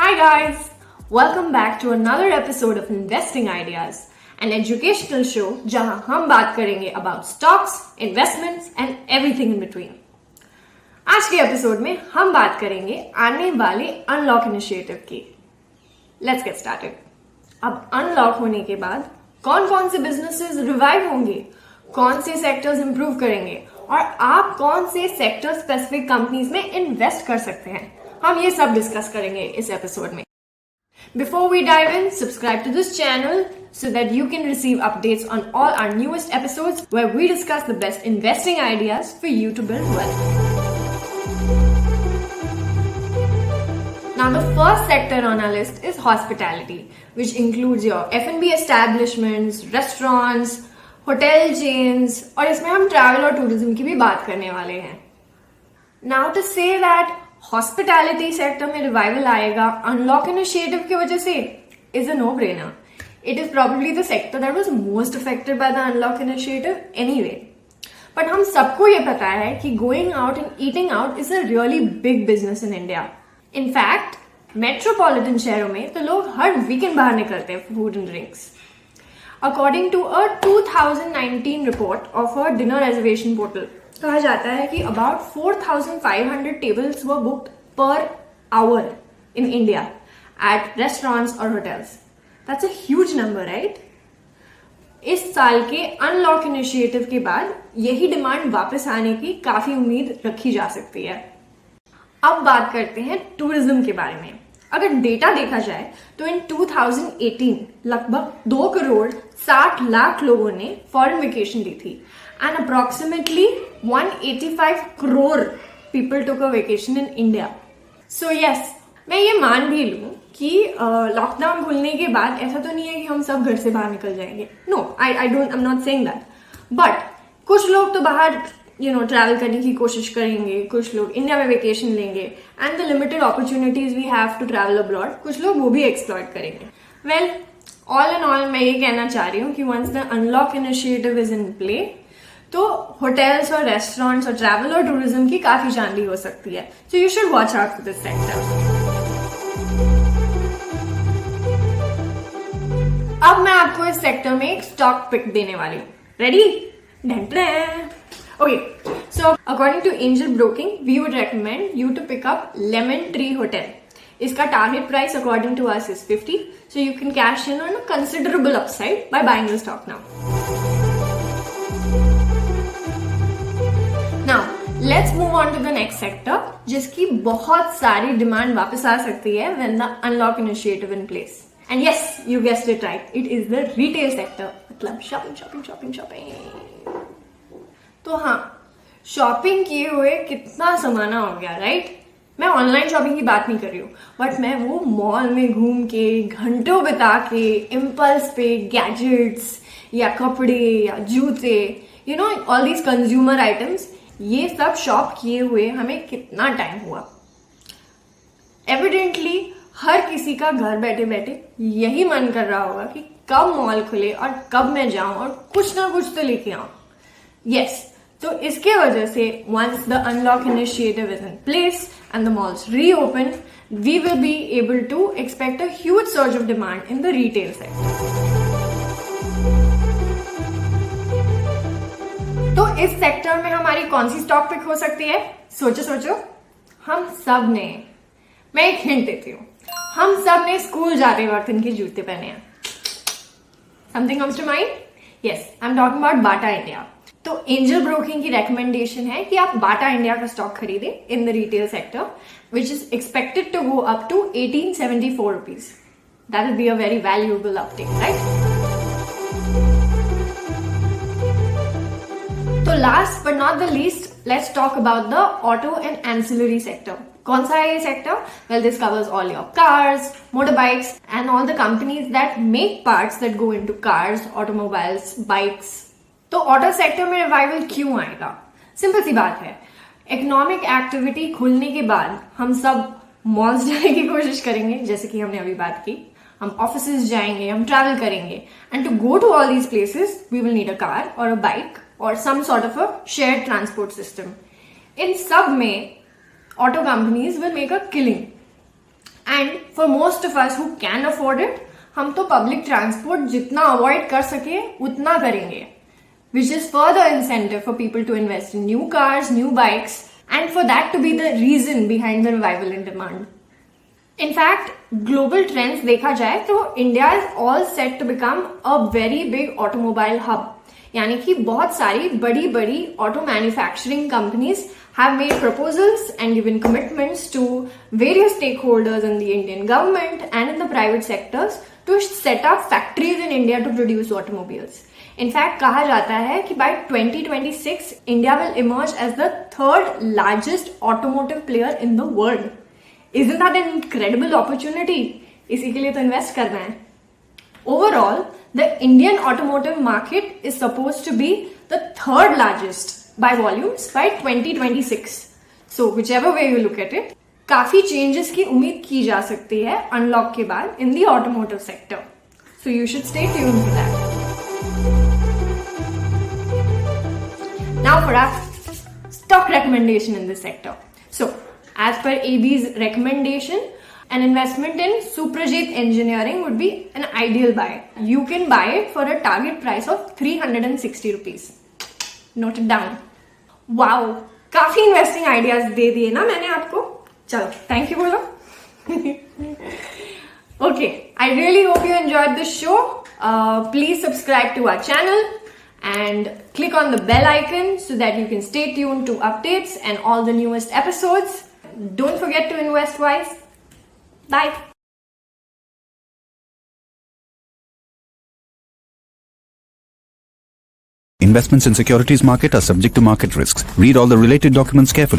Hi guys! Welcome back to another episode of Investing Ideas, an educational show जहां हम बात करेंगे about stocks, investments and everything in between. आज के episode में हम बात करेंगे आने वाले अनलॉक इनिशिएटिव की. Let's get started. अब अनलॉक होने के बाद कौन कौन से बिजनेसेस रिवाइव होंगे, कौन से सेक्टर्स इंप्रूव करेंगे और आप कौन से सेक्टर स्पेसिफिक कंपनीज में इन्वेस्ट कर सकते हैं, हम ये सब डिस्कस करेंगे इस एपिसोड में. Before we dive in, subscribe to this channel so that you can receive updates on all our newest episodes where we discuss the best investing ideas for you to build wealth. Now the first sector on our list is hospitality, which includes your F&B establishments, restaurants, hotel chains और इसमें हम travel और tourism की भी बात करने वाले हैं. Now to say that hospitality sector में रिवाइवल आएगा अनलॉक इनिशिएटिव की वजह से is a no brainer. It is probably the sector that was most affected by the unlock initiative anyway. But हम सबको ये पता है कि going out and eating out is a really big business in India. In fact metropolitan शहरों में तो लोग हर वीकेंड बाहर निकलते हैं food and drinks. According to a 2019 report of a dinner reservation portal, कहा जाता है कि about 4,500 tables were booked per hour in India at restaurants और hotels. That's a huge number, right? इस साल के अनलॉक इनिशिएटिव के बाद यही डिमांड वापस आने की काफी उम्मीद रखी जा सकती है. अब बात करते हैं टूरिज्म के बारे में. अगर डेटा देखा जाए तो इन 2018 लगभग 2 करोड़ 60 लाख लोगों ने फॉरेन वेकेशन ली थी and approximately 185 crore people took a vacation in India. So yes, मैं ये मान भी लूं कि लॉकडाउन खुलने के बाद ऐसा तो नहीं है कि हम सब घर से बाहर निकल जाएंगे. No, I'm not saying that. But कुछ लोग तो बाहर ट्रैवल करने की कोशिश करेंगे, कुछ लोग इंडिया में वेकेशन लेंगे and the limited opportunities we have to travel abroad, कुछ लोग वो भी एक्सप्लॉइट करेंगे. Well, all in all मैं ये कहना चाह रही हूँ कि once the unlock initiative is in play, तो होटल्स और रेस्टोरेंट्स और ट्रैवल और टूरिज्म की काफी चांदी हो सकती है. So you should watch out for this sector. अब मैं आपको इस सेक्टर में एक स्टॉक पिक देने वाली हूँ. Ready? Okay, so according to Angel Broking we would recommend you to pick up Lemon Tree hotel. इसका target price according to us is 50, so you can cash in on a considerable upside by buying the stock now. Now, let's move on to the next sector, जिसकी बहुत सारी demand वापस आ सकती है when the unlock initiative in place. And yes, you guessed it right. It is the retail sector. मतलब shopping. तो हाँ, shopping किए हुए कितना समाना हो गया, राइट? मैं ऑनलाइन शॉपिंग की बात नहीं कर रही हूँ, बट मैं वो मॉल में घूम के घंटों बिता के इम्पल्स पे गैजेट्स या कपड़े या जूते, ऑल दीज कंज्यूमर आइटम्स, ये सब शॉप किए हुए हमें कितना टाइम हुआ. एविडेंटली हर किसी का घर बैठे बैठे यही मन कर रहा होगा कि कब मॉल खुले और कब मैं जाऊं और कुछ ना कुछ तो लेके आऊं. यस, तो इसके वजह से once the unlock initiative is in place and the malls reopen, we will be able to expect a huge surge of demand in the retail sector. तो इस सेक्टर में हमारी कौन सी स्टॉक पिक हो सकती है? सोचो. हम सब ने, मैं एक हिंट देती हूँ, हम सब ने स्कूल जाते वक्त इनके जूते पहने हैं. Something comes to mind? Yes, I am talking about Bata India. तो एंजल ब्रोकिंग की रेकमेंडेशन है कि आप बाटा इंडिया का स्टॉक खरीदें in the retail sector, which is expected to go up to 1874 rupees. That will be a very valuable uptake, right? तो last but not the least, let's talk about the auto and ancillary sector. कौन सा है ये सेक्टर? Well, this covers all your cars, motorbikes and all the companies that make parts that go into cars, automobiles, bikes. तो auto sector में revival क्यों आएगा? Simple सी बात है, इकोनॉमिक एक्टिविटी खुलने के बाद हम सब मॉल्स जाने की कोशिश करेंगे, जैसे कि हमने अभी बात की. हम ऑफिसेज जाएंगे, हम ट्रैवल करेंगे, and to go to all these places we will need a car और a bike or some sort of a shared transport system. In सब में auto companies will make a killing. And for most of us who can afford it, हम तो public transport जितना avoid कर सके उतना करेंगे, which is further incentive for people to invest in new cars, new bikes, and for that to be the reason behind the revival in demand. In fact, global trends देखा जाए तो India is all set to become a very big automobile hub. यानी कि बहुत सारी बड़ी बड़ी auto manufacturing companies have made proposals and given commitments to various stakeholders in the Indian government and in the private sectors to set up factories in India to produce automobiles. In fact, कहा जाता है कि by 2026, India will emerge as the third largest automotive player in the world. Isn't that an incredible opportunity? इसी के लिए तो invest करना है. Overall, the Indian automotive market is supposed to be the third largest by volumes by 2026. So, whichever way you look at it, काफी changes की उम्मीद की जा सकती है unlock के बाद in the automotive sector. So, you should stay tuned for that. Now for our stock recommendation in this sector. So, as per AB's recommendation, an investment in Suprajit Engineering would be an ideal buy. You can buy it for a target price of 360 rupees. Note it down. Wow, काफी investing ideas दे दिए ना मैंने आपको. चलो, thank you बोलो. Okay, I really hope you enjoyed this show. Please subscribe to our channel and click on the bell icon so that you can stay tuned to updates and all the newest episodes. Don't forget to invest wise. Bye. Investments in securities market are subject to market risks. Read all the related documents carefully.